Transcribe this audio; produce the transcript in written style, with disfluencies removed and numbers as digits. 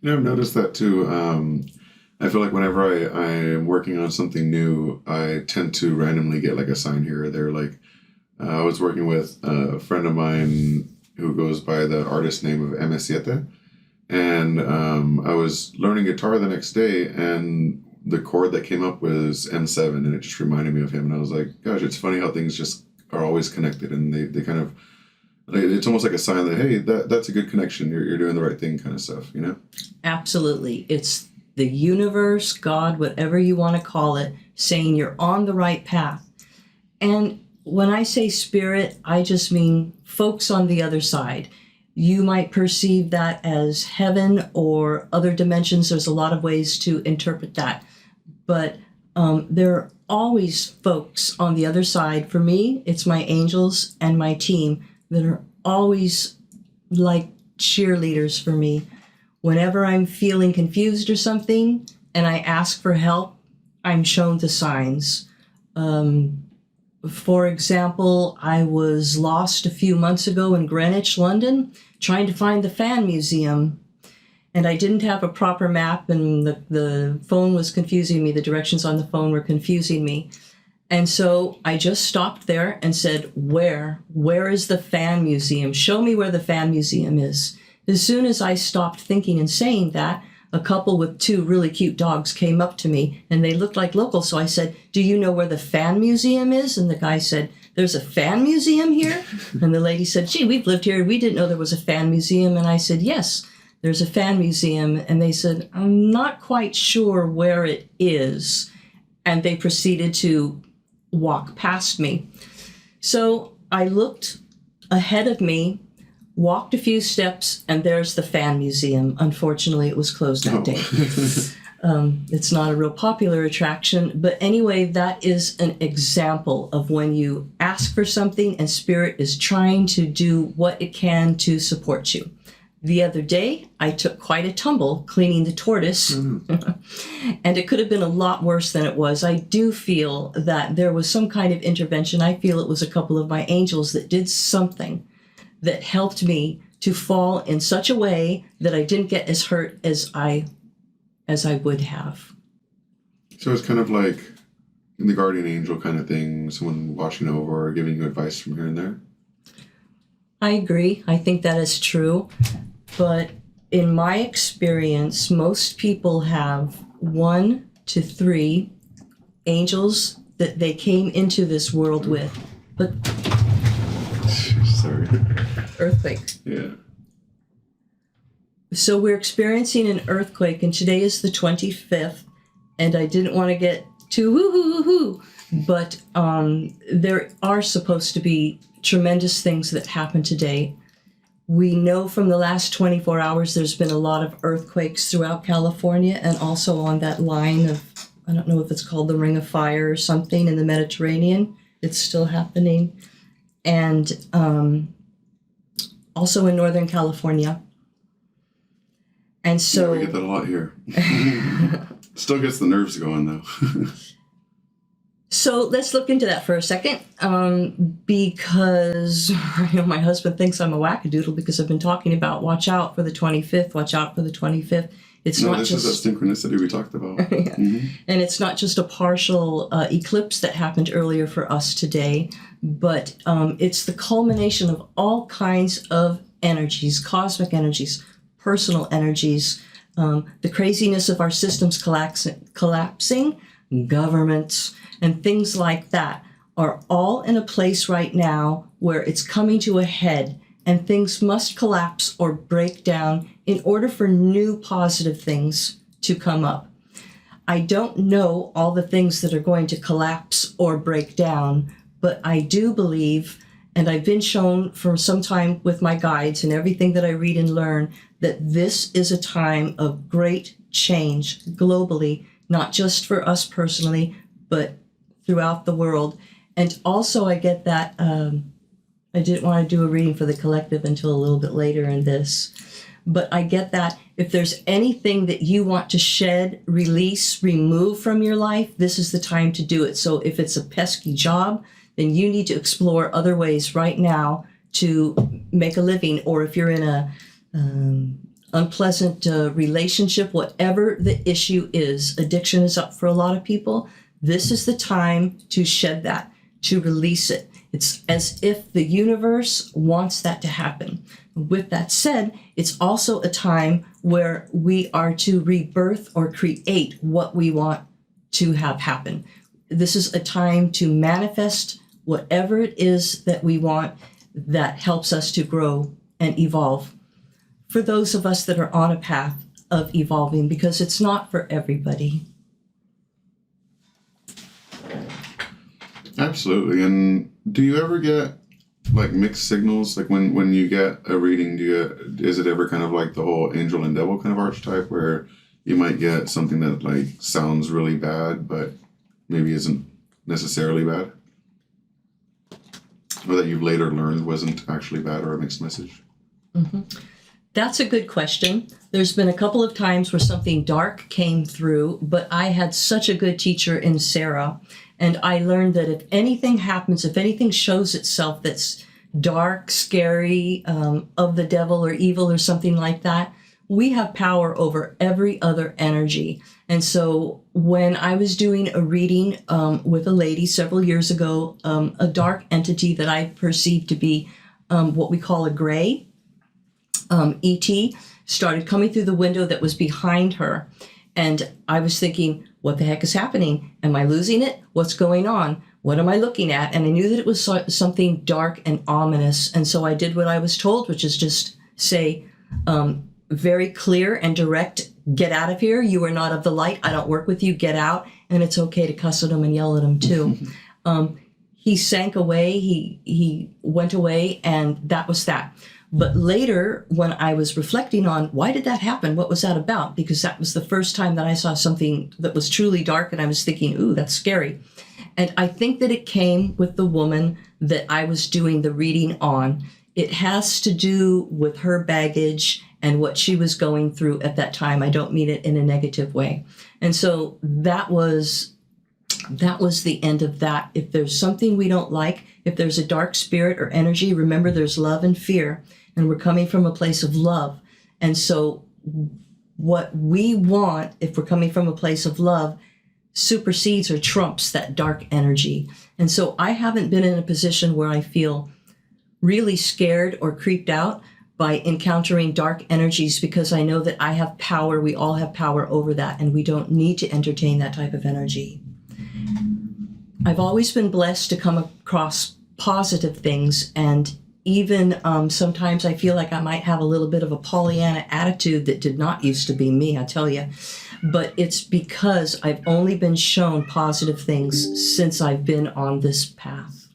Yeah, I've noticed that too. I feel like whenever I am working on something new, I tend to randomly get like a sign here or there. Like I was working with a friend of mine who goes by the artist name of MS7, and I was learning guitar the next day, and the chord that came up was M7, and it just reminded me of him. And I was like, gosh, it's funny how things just are always connected, and they kind of like, it's almost like a sign that hey, that's a good connection. You're doing the right thing, kind of stuff, you know. Absolutely. It's the universe, God, whatever you want to call it, saying you're on the right path. And when I say spirit, I just mean folks on the other side. You might perceive that as heaven or other dimensions. There's a lot of ways to interpret that. But there are always folks on the other side. For me, it's my angels and my team that are always like cheerleaders for me. Whenever I'm feeling confused or something and I ask for help, I'm shown the signs. For example, I was lost a few months ago in Greenwich, London, trying to find the fan museum. And I didn't have a proper map, and the phone was confusing me. The directions on the phone were confusing me. And so I just stopped there and said, where? Where is the fan museum? Show me where the fan museum is. As soon as I stopped thinking and saying that, a couple with two really cute dogs came up to me, and they looked like locals. So I said, do you know where the fan museum is? And the guy said, there's a fan museum here? And the lady said, gee, we've lived here. We didn't know there was a fan museum. And I said, yes, there's a fan museum. And they said, I'm not quite sure where it is. And they proceeded to walk past me. So I looked ahead of me, walked a few steps, and there's the fan museum. Unfortunately, it was closed that day. It's not a real popular attraction. But anyway, that is an example of when you ask for something and Spirit is trying to do what it can to support you. The other day, I took quite a tumble cleaning the tortoise, and it could have been a lot worse than it was. I do feel that there was some kind of intervention. I feel it was a couple of my angels that did something that helped me to fall in such a way that I didn't get as hurt as I would have. So it's kind of like the guardian angel kind of thing, someone watching over or giving you advice from here and there. I agree. I think that is true. But in my experience, most people have 1 to 3 angels that they came into this world with. But Sorry. earthquake. Yeah. So we're experiencing an earthquake, and today is the 25th, and I didn't want to get too woo-hoo-hoo-hoo, but there are supposed to be tremendous things that happen today. We know from the last 24 hours there's been a lot of earthquakes throughout California and also on that line of, I don't know if it's called the Ring of Fire or something in the Mediterranean. It's still happening. And also in Northern California. And so... Yeah, we get that a lot here. Still gets the nerves going, though. So let's look into that for a second, because I know my husband thinks I'm a wackadoodle because I've been talking about watch out for the 25th, watch out for the 25th. It's no, not this just is that synchronicity we talked about. Yeah. And it's not just a partial eclipse that happened earlier for us today, but it's the culmination of all kinds of energies, cosmic energies, personal energies, the craziness of our systems collapsing, governments, and things like that are all in a place right now where it's coming to a head and things must collapse or break down in order for new positive things to come up. I don't know all the things that are going to collapse or break down, but I do believe, and I've been shown for some time with my guides and everything that I read and learn, that this is a time of great change globally, not just for us personally, but throughout the world. And also I get that, I didn't want to do a reading for the collective until a little bit later in this, but I get that if there's anything that you want to shed, release, remove from your life, this is the time to do it. So if it's a pesky job, then you need to explore other ways right now to make a living. Or if you're in unpleasant relationship, whatever the issue is. Addiction is up for a lot of people. This is the time to shed that, to release it. It's as if the universe wants that to happen. With that said, it's also a time where we are to rebirth or create what we want to have happen. This is a time to manifest whatever it is that we want that helps us to grow and evolve. For those of us that are on a path of evolving, because it's not for everybody. Absolutely. And do you ever get like mixed signals? Like when you get a reading, is it ever kind of like the whole angel and devil kind of archetype where you might get something that like sounds really bad, but maybe isn't necessarily bad? Or that you've later learned wasn't actually bad or a mixed message? Mm-hmm. That's a good question. There's been a couple of times where something dark came through, but I had such a good teacher in Sarah. And I learned that if anything happens, if anything shows itself that's dark, scary, of the devil or evil or something like that, we have power over every other energy. And so when I was doing a reading with a lady several years ago, a dark entity that I perceived to be what we call a gray, ET, started coming through the window that was behind her. And I was thinking, what the heck is happening? Am I losing it? What's going on? What am I looking at? And I knew that it was something dark and ominous. And so I did what I was told, which is just say very clear and direct, get out of here. You are not of the light. I don't work with you. Get out. And it's okay to cuss at him and yell at him too. He sank away. He went away, and that was that. But later, when I was reflecting on why did that happen? What was that about? Because that was the first time that I saw something that was truly dark, and I was thinking, ooh, that's scary. And I think that it came with the woman that I was doing the reading on. It has to do with her baggage and what she was going through at that time. I don't mean it in a negative way. And so that was the end of that. If there's something we don't like, if there's a dark spirit or energy, remember there's love and fear, and we're coming from a place of love. And so what we want, if we're coming from a place of love, supersedes or trumps that dark energy. And so I haven't been in a position where I feel really scared or creeped out by encountering dark energies, because I know that I have power. We all have power over that, and we don't need to entertain that type of energy. I've always been blessed to come across positive things, and even sometimes I feel like I might have a little bit of a Pollyanna attitude that did not used to be me, I tell you. But it's because I've only been shown positive things since I've been on this path.